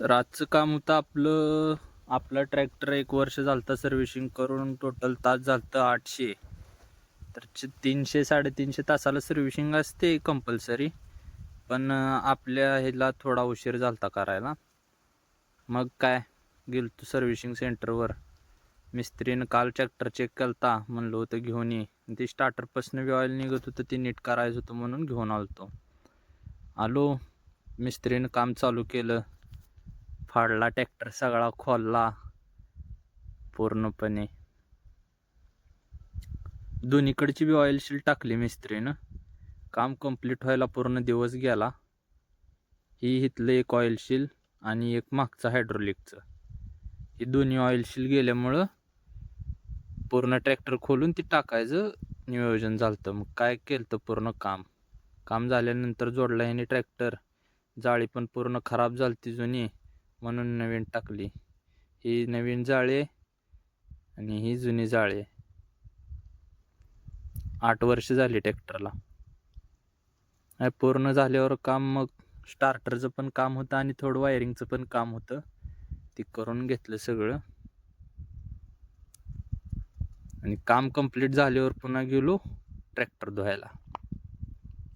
तर आजचं काम होतं आपला ट्रॅक्टर 1 वर्ष झालता सर्व्हिसिंग करून. टोटल तास झालतं 800. तर 300-350 तासाला सर्व्हिसिंग असते कंपल्सरी. पण आपल्या ह्याला थोडा उशीर झालता करायला. मग काय, गेलतो सर्व्हिसिंग सेंटरवर. मिस्त्रीनं काल ट्रॅक्टर चेक केलता, म्हणलं होतं घेऊन ये. ते स्टार्टरपासून बी ऑइल निघत होतं, ते नीट करायचं होतं म्हणून घेऊन आलो. मिस्त्रीनं काम चालू केलं. फाडला ट्रॅक्टर, सगळा खोलला पूर्णपणे. दोन्हीकडची बी ऑइल शील टाकली मिस्त्रीनं. काम कंप्लीट व्हायला पूर्ण दिवस गेला. ही इथलं एक ऑइल शील आणि एक मागचं हायड्रोलिकचं, ही दोन्ही ऑइल शील गेल्यामुळं पूर्ण ट्रॅक्टर खोलून ती टाकायचं नियोजन झालतं. मग काय केलं, पूर्ण काम झाल्यानंतर जोडला ह्याने ट्रॅक्टर. जाळी पण पूर्ण खराब झालती जुनी, म्हणून नवीन टाकली. ही नवीन जाळी आणि ही जुनी जाळी. 8 वर्ष झाली ट्रॅक्टरला. पूर्ण झाल्यावर काम, मग स्टार्टरचं पण काम होतं आणि थोडं वायरिंगचं पण काम होतं, ते करून घेतलं सगळं. आणि काम कंप्लीट झाल्यावर पुन्हा गेलो ट्रॅक्टर धुवायला.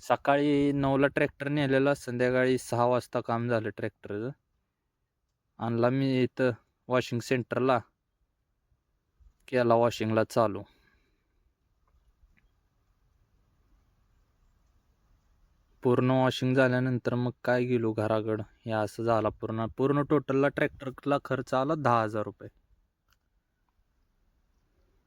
सकाळी 9ला ट्रॅक्टर नेलेला, संध्याकाळी 6 वाजता काम झालं ट्रॅक्टरचं. आणला मी इथं वॉशिंग सेंटरला, केला वॉशिंगला चालू. पूर्ण वॉशिंग झाल्यानंतर मग काय गेलो घराकडं. हे असं झाला पूर्ण टोटलला ट्रॅक्टरला खर्च आला 10,000 रुपये.